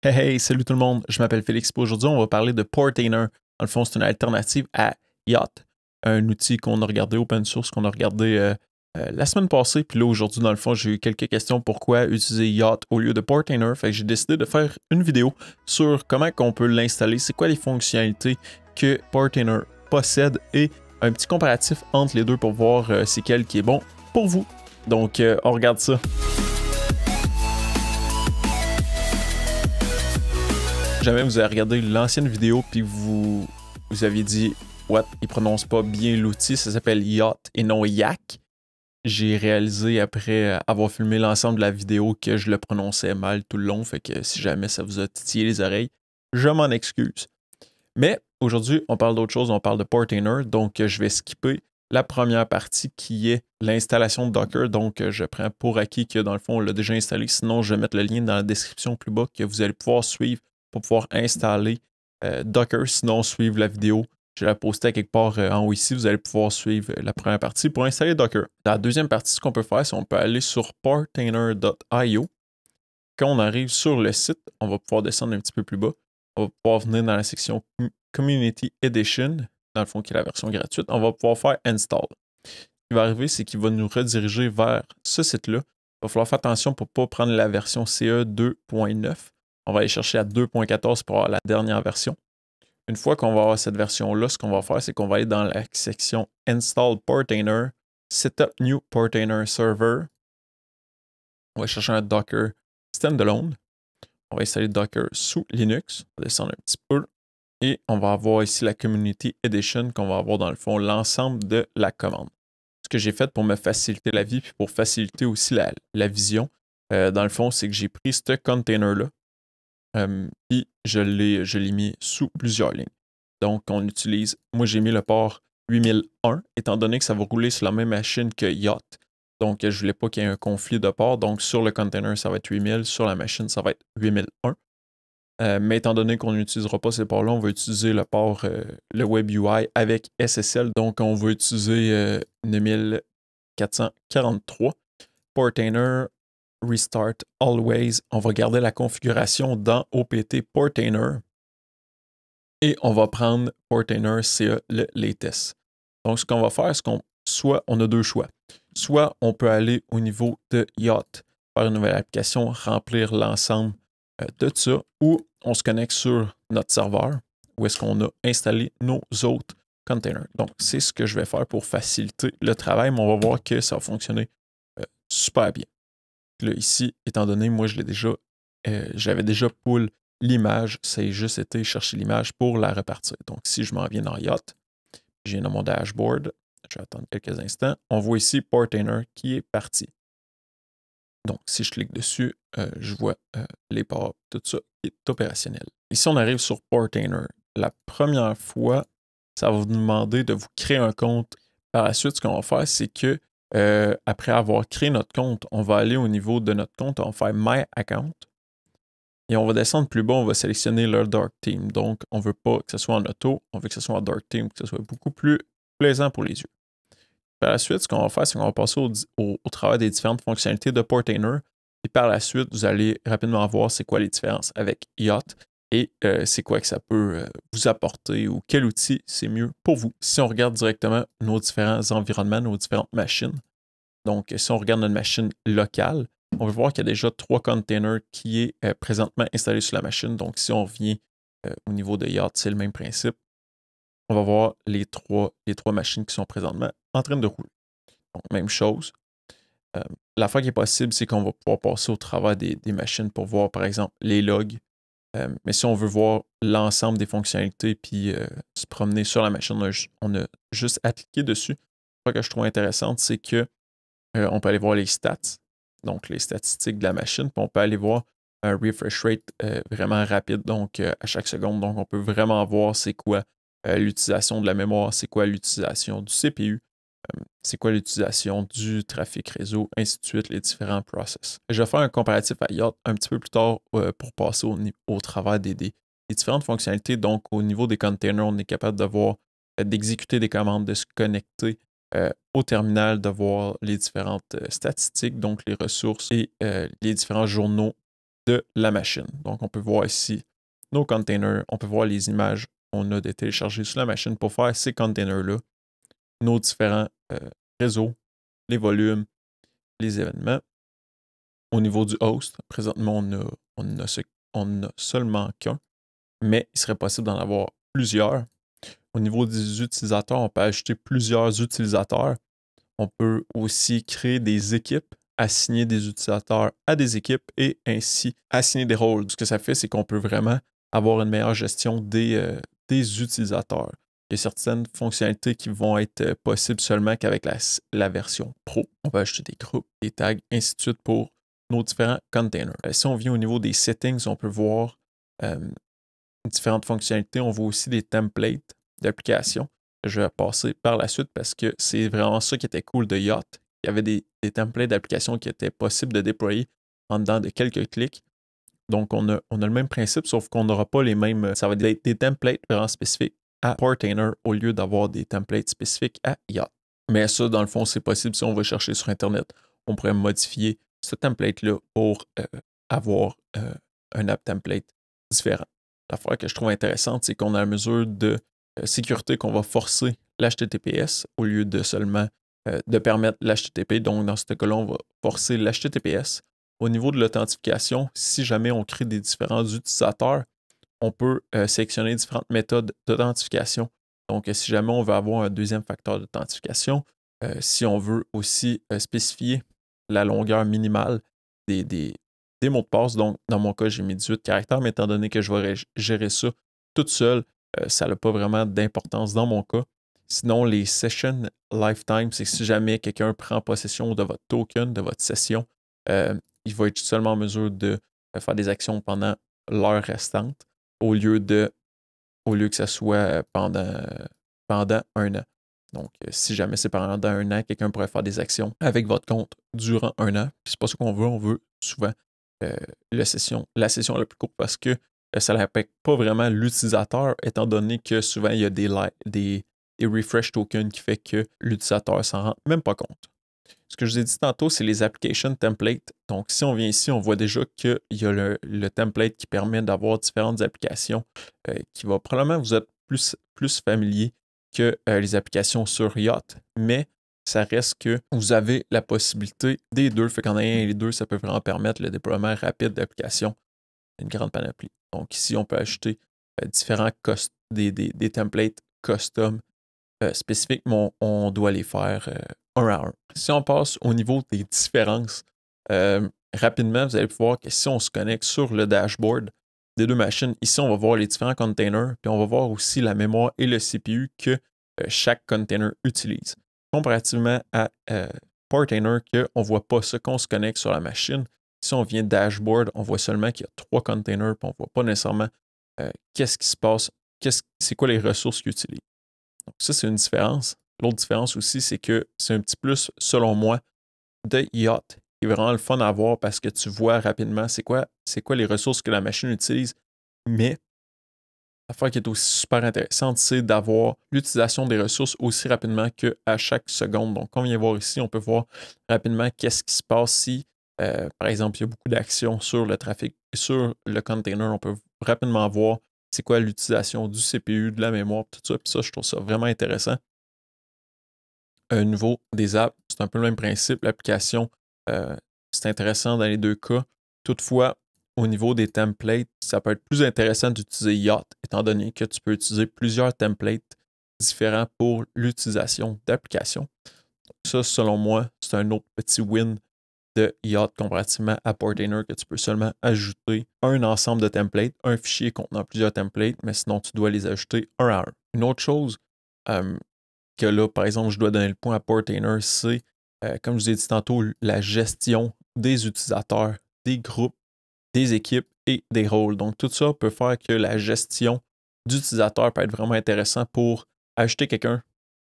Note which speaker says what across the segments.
Speaker 1: Hey, hey, salut tout le monde, je m'appelle Félix. Aujourd'hui, on va parler de Portainer. Dans le fond, c'est une alternative à Yacht, un outil qu'on a regardé open source, qu'on a regardé la semaine passée. Puis là, aujourd'hui, dans le fond, j'ai eu quelques questions pourquoi utiliser Yacht au lieu de Portainer. Fait que j'ai décidé de faire une vidéo sur comment on peut l'installer, c'est quoi les fonctionnalités que Portainer possède et un petit comparatif entre les deux pour voir c'est quel qui est bon pour vous. Donc, on regarde ça. Jamais vous avez regardé l'ancienne vidéo puis vous aviez dit what, il prononce pas bien l'outil, ça s'appelle Yacht et non Yak. J'ai réalisé après avoir filmé l'ensemble de la vidéo que je le prononçais mal tout le long, fait que si jamais ça vous a titillé les oreilles, je m'en excuse. Mais aujourd'hui, on parle d'autre chose, on parle de Portainer, donc je vais skipper la première partie qui est l'installation de Docker. Donc je prends pour acquis que dans le fond on l'a déjà installé, sinon je vais mettre le lien dans la description plus bas que vous allez pouvoir suivre pour pouvoir installer Docker, sinon suivre la vidéo. Je vais la poster à quelque part en haut ici, vous allez pouvoir suivre la première partie pour installer Docker. Dans la deuxième partie, ce qu'on peut faire, c'est qu'on peut aller sur portainer.io. Quand on arrive sur le site, on va pouvoir descendre un petit peu plus bas. On va pouvoir venir dans la section Community Edition, dans le fond qui est la version gratuite. On va pouvoir faire Install. Ce qui va arriver, c'est qu'il va nous rediriger vers ce site-là. Il va falloir faire attention pour ne pas prendre la version CE 2.9. On va aller chercher à 2.14 pour avoir la dernière version. Une fois qu'on va avoir cette version-là, ce qu'on va faire, c'est qu'on va aller dans la section Install Portainer, Setup New Portainer Server. On va chercher un Docker Standalone. On va installer Docker sous Linux. On va descendre un petit peu. Et on va avoir ici la Community Edition qu'on va avoir dans le fond l'ensemble de la commande. Ce que j'ai fait pour me faciliter la vie puis pour faciliter aussi la vision, dans le fond, c'est que j'ai pris ce container-là puis je l'ai mis sous plusieurs lignes. Donc, on utilise, moi j'ai mis le port 8001, étant donné que ça va rouler sur la même machine que Yacht. Donc, je ne voulais pas qu'il y ait un conflit de port. Donc, sur le container, ça va être 8000. Sur la machine, ça va être 8001. Mais étant donné qu'on n'utilisera pas ces ports-là, on va utiliser le port, le Web UI avec SSL. Donc, on va utiliser 9443. Portainer, Restart Always. On va garder la configuration dans OPT Portainer. Et on va prendre Portainer CE le latest. Donc, ce qu'on va faire, c'est soit on a deux choix. Soit on peut aller au niveau de Yacht, faire une nouvelle application, remplir l'ensemble de ça, ou on se connecte sur notre serveur où est-ce qu'on a installé nos autres containers. Donc, c'est ce que je vais faire pour faciliter le travail, mais on va voir que ça va fonctionner super bien. Là, ici, étant donné, moi, j'avais déjà pull l'image, c'est juste été chercher l'image pour la repartir. Donc, si je m'en viens dans Yacht, je viens dans mon dashboard, je vais attendre quelques instants, on voit ici Portainer qui est parti. Donc, si je clique dessus, je vois les ports, tout ça qui est opérationnel. Ici, on arrive sur Portainer. La première fois, ça va vous demander de vous créer un compte. Par la suite, ce qu'on va faire, c'est que après avoir créé notre compte, on va aller au niveau de notre compte, on va faire My Account. Et on va descendre plus bas, on va sélectionner le Dark Theme. Donc, on ne veut pas que ce soit en auto, on veut que ce soit en Dark Theme, que ce soit beaucoup plus plaisant pour les yeux. Par la suite, ce qu'on va faire, c'est qu'on va passer au travail des différentes fonctionnalités de Portainer. Et par la suite, vous allez rapidement voir c'est quoi les différences avec Yacht et c'est quoi que ça peut vous apporter ou quel outil c'est mieux pour vous. Si on regarde directement nos différents environnements, nos différentes machines, donc si on regarde notre machine locale, on va voir qu'il y a déjà 3 containers qui est présentement installé sur la machine. Donc, si on revient au niveau de Yacht, c'est le même principe. On va voir les trois machines qui sont présentement en train de rouler. Donc, même chose. L'affaire qui est possible, c'est qu'on va pouvoir passer au travers des machines pour voir, par exemple, les logs. Mais si on veut voir l'ensemble des fonctionnalités puis se promener sur la machine, on a juste à cliquer dessus. Ce que je trouve intéressante, c'est que on peut aller voir les stats, donc les statistiques de la machine, puis on peut aller voir un refresh rate vraiment rapide, donc à chaque seconde. Donc, on peut vraiment voir c'est quoi l'utilisation de la mémoire, c'est quoi l'utilisation du CPU, c'est quoi l'utilisation du trafic réseau, ainsi de suite, les différents process. Je vais faire un comparatif à Yacht un petit peu plus tard pour passer au travers des différentes fonctionnalités. Donc, au niveau des containers, on est capable de voir, d'exécuter des commandes, de se connecter au terminal, de voir les différentes statistiques, donc les ressources et les différents journaux de la machine. Donc, on peut voir ici nos containers, on peut voir les images qu'on a téléchargées sur la machine pour faire ces containers-là, nos différents réseaux, les volumes, les événements. Au niveau du host, présentement, on a seulement qu'un, mais il serait possible d'en avoir plusieurs. Au niveau des utilisateurs, on peut ajouter plusieurs utilisateurs. On peut aussi créer des équipes, assigner des utilisateurs à des équipes et ainsi assigner des rôles. Ce que ça fait, c'est qu'on peut vraiment avoir une meilleure gestion des utilisateurs. Il y a certaines fonctionnalités qui vont être possibles seulement qu'avec la version Pro. On peut ajouter des groupes, des tags, ainsi de suite pour nos différents containers. Si on vient au niveau des settings, on peut voir différentes fonctionnalités. On voit aussi des templates d'applications. Je vais passer par la suite parce que c'est vraiment ça qui était cool de Yacht. Il y avait des templates d'applications qui étaient possibles de déployer en dedans de quelques clics. Donc, on a le même principe, sauf qu'on n'aura pas les mêmes. Ça va être des templates vraiment spécifiques à Portainer au lieu d'avoir des templates spécifiques à Yacht. Mais ça, dans le fond, c'est possible si on va chercher sur Internet. On pourrait modifier ce template-là pour avoir un app template différent. L'affaire que je trouve intéressante, c'est qu'on a la mesure de sécurité qu'on va forcer l'HTTPS au lieu de seulement de permettre l'HTTP. Donc, dans ce cas-là, on va forcer l'HTTPS. Au niveau de l'authentification, si jamais on crée des différents utilisateurs, on peut sélectionner différentes méthodes d'authentification. Donc, si jamais on veut avoir un deuxième facteur d'authentification, si on veut aussi spécifier la longueur minimale des mots de passe, donc dans mon cas, j'ai mis 18 caractères, mais étant donné que je vais gérer ça toute seule, ça n'a pas vraiment d'importance dans mon cas. Sinon, les session lifetime, c'est que si jamais quelqu'un prend possession de votre token, de votre session, il va être seulement en mesure de faire des actions pendant l'heure restante au lieu que ça soit pendant un an. Donc, si jamais c'est pendant un an, quelqu'un pourrait faire des actions avec votre compte durant un an. Puis c'est pas ce qu'on veut. On veut souvent la session la plus courte parce que ça n'impacte pas vraiment l'utilisateur, étant donné que souvent il y a des refresh tokens qui fait que l'utilisateur s'en rend même pas compte. Ce que je vous ai dit tantôt, c'est les application templates. Donc, si on vient ici, on voit déjà qu'il y a le template qui permet d'avoir différentes applications qui va probablement vous être plus familier que les applications sur Yacht, mais ça reste que vous avez la possibilité des deux. Fait qu'en ayant les deux, ça peut vraiment permettre le déploiement rapide d'applications, une grande panoplie. Donc, ici, on peut ajouter différents des templates custom spécifiques, mais on doit les faire un à un. Si on passe au niveau des différences, rapidement, vous allez pouvoir que si on se connecte sur le dashboard des deux machines, ici, on va voir les différents containers, puis on va voir aussi la mémoire et le CPU que chaque container utilise. Comparativement à Portainer, qu'on ne voit pas ça qu'on se connecte sur la machine. Si on vient dashboard, on voit seulement qu'il y a 3 containers, puis on ne voit pas nécessairement qu'est-ce qui se passe, c'est quoi les ressources qu'ils utilisent. Donc, ça, c'est une différence. L'autre différence aussi, c'est que c'est un petit plus, selon moi, de Yacht, qui est vraiment le fun à voir parce que tu vois rapidement c'est quoi les ressources que la machine utilise. Mais l'affaire qui est aussi super intéressante, c'est d'avoir l'utilisation des ressources aussi rapidement qu'à chaque seconde. Donc, quand on vient voir ici, on peut voir rapidement qu'est-ce qui se passe si, par exemple, il y a beaucoup d'actions sur le trafic, sur le container. On peut rapidement voir c'est quoi l'utilisation du CPU, de la mémoire, tout ça. Puis ça, je trouve ça vraiment intéressant. Au niveau des apps, c'est un peu le même principe. L'application, c'est intéressant dans les deux cas. Toutefois, au niveau des templates, ça peut être plus intéressant d'utiliser Yacht, étant donné que tu peux utiliser plusieurs templates différents pour l'utilisation d'applications. Ça, selon moi, c'est un autre petit win de Yacht comparativement à Portainer que tu peux seulement ajouter un ensemble de templates, un fichier contenant plusieurs templates, mais sinon tu dois les ajouter un à un. Une autre chose que là, par exemple, je dois donner le point à Portainer, c'est, comme je vous ai dit tantôt, la gestion des utilisateurs, des groupes, des équipes et des rôles. Donc, tout ça peut faire que la gestion d'utilisateurs peut être vraiment intéressant pour ajouter quelqu'un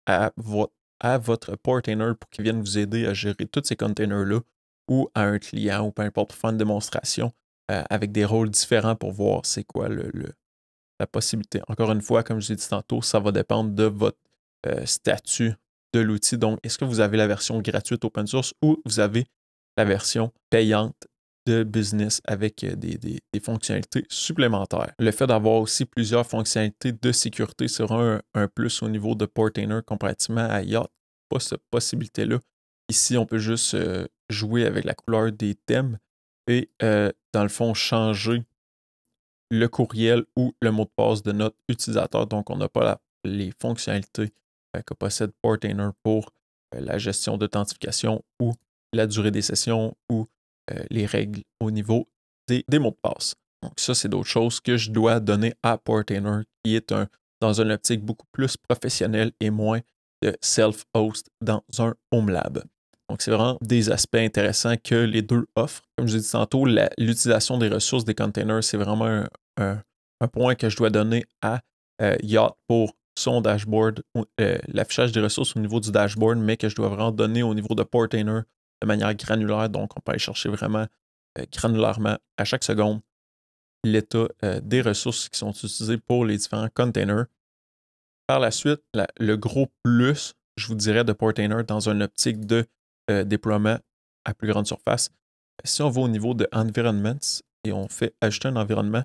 Speaker 1: à votre Portainer pour qu'il vienne vous aider à gérer tous ces containers-là ou à un client ou peu importe pour faire une démonstration avec des rôles différents pour voir c'est quoi la possibilité. Encore une fois, comme je l'ai dit tantôt, ça va dépendre de votre statut de l'outil. Donc, est-ce que vous avez la version gratuite open source ou vous avez la version payante de business avec des fonctionnalités supplémentaires. Le fait d'avoir aussi plusieurs fonctionnalités de sécurité sera un plus au niveau de Portainer comparativement à Yacht. Pas cette possibilité-là. Ici, on peut juste jouer avec la couleur des thèmes et dans le fond, changer le courriel ou le mot de passe de notre utilisateur. Donc, on n'a pas les fonctionnalités que possède Portainer pour la gestion d'authentification ou la durée des sessions ou les règles au niveau des mots de passe. Donc, ça, c'est d'autres choses que je dois donner à Portainer qui est dans une optique beaucoup plus professionnelle et moins de self-host dans un home lab. Donc, c'est vraiment des aspects intéressants que les deux offrent. Comme je l'ai dit tantôt, l'utilisation des ressources des containers, c'est vraiment un point que je dois donner à Yacht pour son dashboard, l'affichage des ressources au niveau du dashboard, mais que je dois vraiment donner au niveau de Portainer de manière granulaire. Donc, on peut aller chercher vraiment granulairement à chaque seconde l'état des ressources qui sont utilisées pour les différents containers. Par la suite, le gros plus, je vous dirais, de Portainer dans une optique de déploiement à plus grande surface, si on va au niveau de Environments et on fait ajouter un environnement,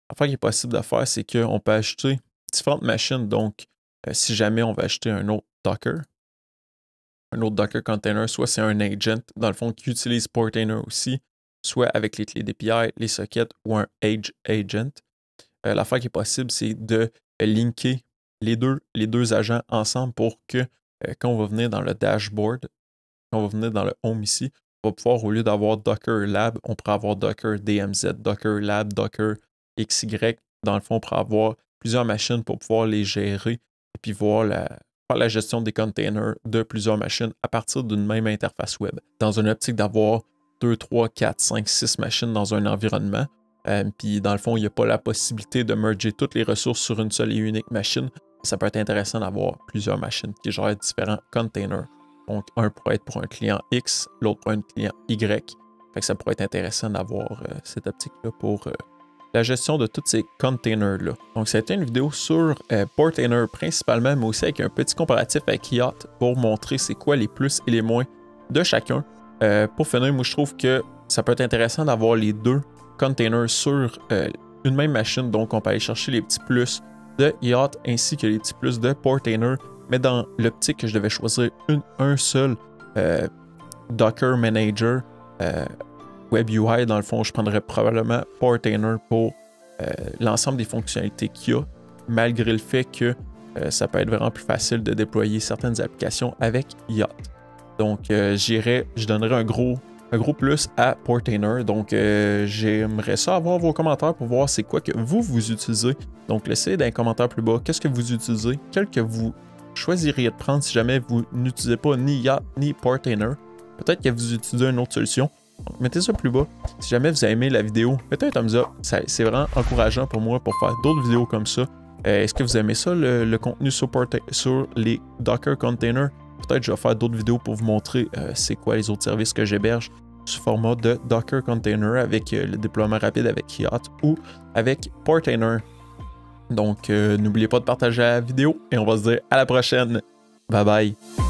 Speaker 1: l'affaire qui est possible de faire, c'est qu'on peut ajouter différentes machines. Donc, si jamais on va acheter un autre Docker container, soit c'est un agent, dans le fond, qui utilise Portainer aussi, soit avec les clés d'API, les sockets ou un Edge agent. L'affaire qui est possible, c'est de linker les deux agents ensemble pour que quand on va venir dans le dashboard, quand on va venir dans le home ici, on va pouvoir, au lieu d'avoir Docker Lab, on pourra avoir Docker DMZ, Docker Lab, Docker XY. Dans le fond, on pourra avoir plusieurs machines pour pouvoir les gérer et puis faire la gestion des containers de plusieurs machines à partir d'une même interface web. Dans une optique d'avoir 2, 3, 4, 5, 6 machines dans un environnement, puis dans le fond, il n'y a pas la possibilité de merger toutes les ressources sur une seule et unique machine. Ça peut être intéressant d'avoir plusieurs machines qui gèrent différents containers. Donc, un pourrait être pour un client X, l'autre pour un client Y. Fait que ça pourrait être intéressant d'avoir cette optique-là pour la gestion de tous ces containers-là. Donc, ça a été une vidéo sur Portainer principalement, mais aussi avec un petit comparatif avec Yacht pour montrer c'est quoi les plus et les moins de chacun. Pour finir, moi, je trouve que ça peut être intéressant d'avoir les deux containers sur une même machine. Donc, on peut aller chercher les petits plus de Yacht ainsi que les petits plus de Portainer. Mais dans l'optique que je devais choisir un seul Docker Manager Web UI, dans le fond, je prendrais probablement Portainer pour l'ensemble des fonctionnalités qu'il y a, malgré le fait que ça peut être vraiment plus facile de déployer certaines applications avec Yacht. Donc, je donnerais un gros plus à Portainer. Donc, j'aimerais ça avoir vos commentaires pour voir c'est quoi que vous utilisez. Donc, laissez dans les commentaires plus bas qu'est-ce que vous utilisez, quel que vous choisiriez de prendre si jamais vous n'utilisez pas ni Yacht ni Portainer. Peut-être que vous utilisez une autre solution. Donc, mettez ça plus bas. Si jamais vous avez aimé la vidéo, mettez un thumbs up. C'est vraiment encourageant pour moi pour faire d'autres vidéos comme ça. Est-ce que vous aimez ça, le contenu sur les Docker Containers? Peut-être que je vais faire d'autres vidéos pour vous montrer c'est quoi les autres services que j'héberge sous format de Docker Container avec le déploiement rapide avec Yacht ou avec Portainer. Donc, n'oubliez pas de partager la vidéo et on va se dire à la prochaine. Bye bye!